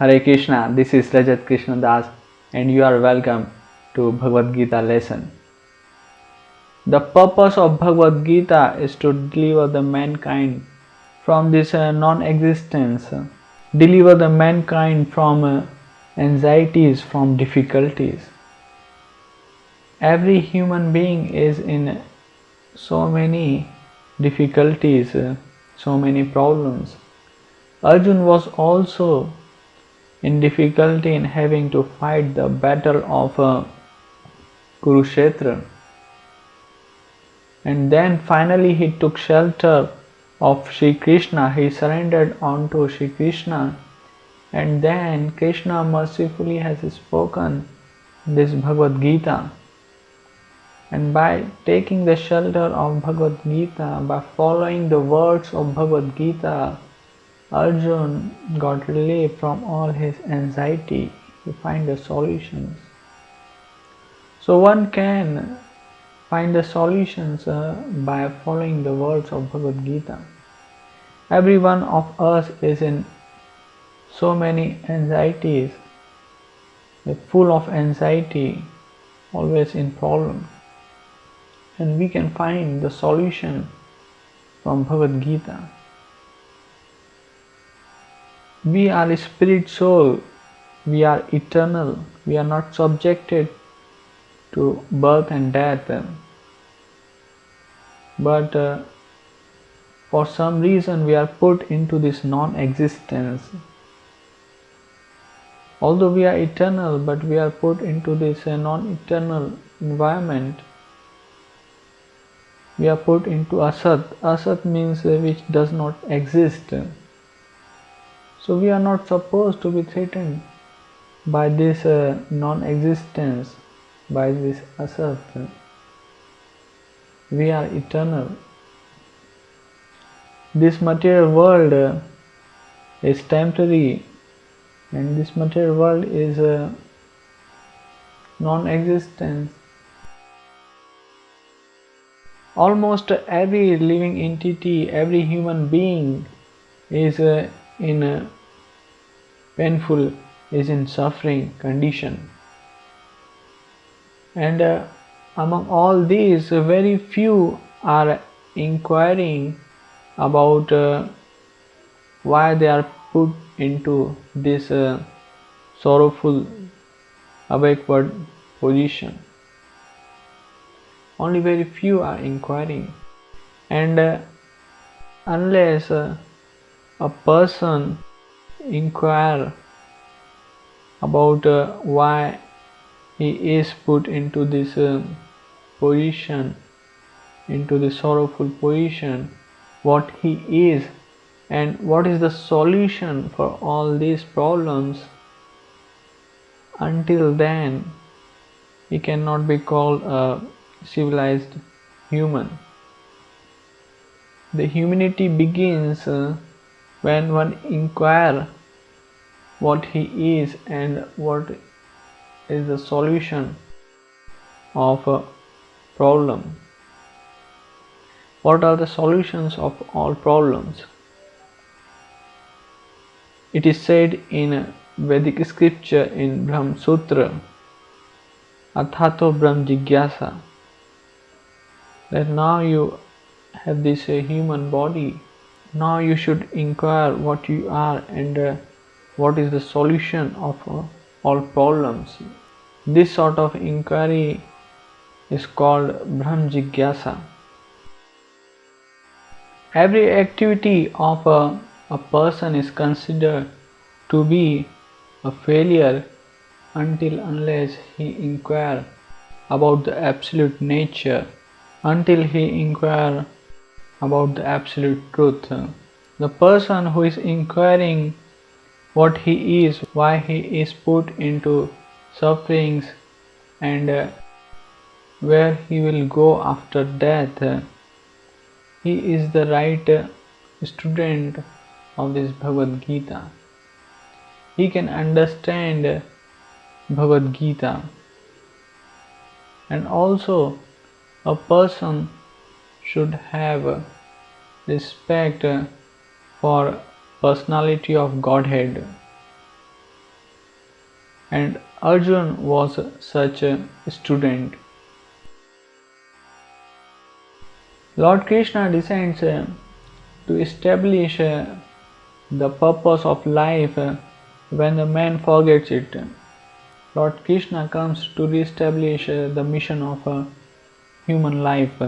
Hare Krishna, this is Rajat Krishna Das and you are welcome to Bhagavad Gita lesson. The purpose of Bhagavad Gita is to deliver the mankind from this non-existence, deliver the mankind from anxieties, from difficulties. Every human being is in so many difficulties, so many problems. Arjuna was also in difficulty in having to fight the battle of Kurukshetra. And then finally he took shelter of Sri Krishna, he surrendered unto Sri Krishna, and then Krishna mercifully has spoken this Bhagavad Gita. And by taking the shelter of Bhagavad Gita, by following the words of Bhagavad Gita, Arjuna got relief from all his anxiety. He find the solutions. So one can find the solutions by following the words of Bhagavad Gita. Every one of us is in so many anxieties, full of anxiety, always in problem. And we can find the solution from Bhagavad Gita. We are a spirit soul, we are eternal, we are not subjected to birth and death. But for some reason we are put into this non-existence. Although we are eternal, but we are put into this non-eternal environment. We are put into Asat. Asat means which does not exist. So we are not supposed to be threatened by this non-existence, by this Asat. We are eternal. This material world is temporary, and this material world is non-existence. Almost every living entity, every human being is in a painful, is in suffering condition. And among all these, very few are inquiring about why they are put into this sorrowful, backward position. Only very few are inquiring. And unless a person inquire about why he is put into this position, into this sorrowful position, what he is and what is the solution for all these problems, until then he cannot be called a civilized human. The humanity begins when one inquires what he is and what is the solution of a problem. What are the solutions of all problems? It is said in Vedic scripture in Brahma-sutra, Athato jijnasa, that now you have this human body. Now you should inquire what you are and what is the solution of all problems. This sort of inquiry is called Brahma-jijnasa. Every activity of a person is considered to be a failure until unless he inquires about the absolute nature, until he inquires about the absolute truth. The person who is inquiring what he is, why he is put into sufferings, and where he will go after death, he is the right student of this Bhagavad Gita. He can understand Bhagavad Gita. And also a person should have respect for personality of Godhead. and Arjuna was such a student. Lord Krishna descends to establish the purpose of life when the man forgets it. Lord Krishna comes to re-establish the mission of human life.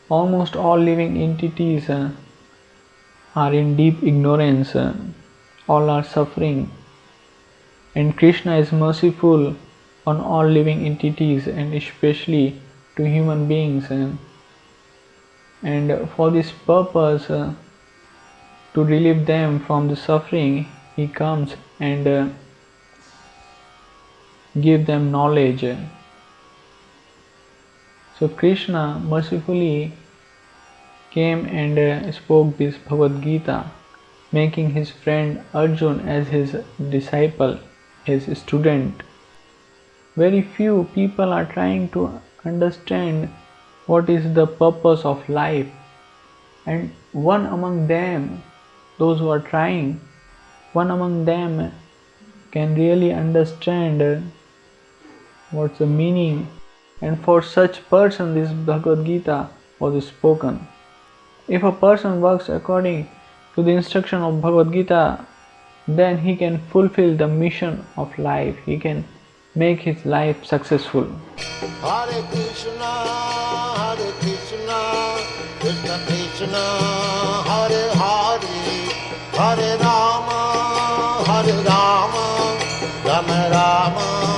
Almost all living entities are in deep ignorance, all are suffering, and Krishna is merciful on all living entities and especially to human beings. And for this purpose, to relieve them from the suffering, he comes and give them knowledge. So Krishna mercifully came and spoke this Bhagavad Gita, making his friend Arjuna as his disciple, his student. Very few people are trying to understand what is the purpose of life, and one among them, those who are trying, one among them can really understand what's the meaning, and for such person this Bhagavad Gita was spoken. If a person works according to the instruction of Bhagavad Gita, then he can fulfill the mission of life, he can make his life successful. Hare Krishna, Krishna Krishna, Hare Hare, Hare Rama, Rama Rama.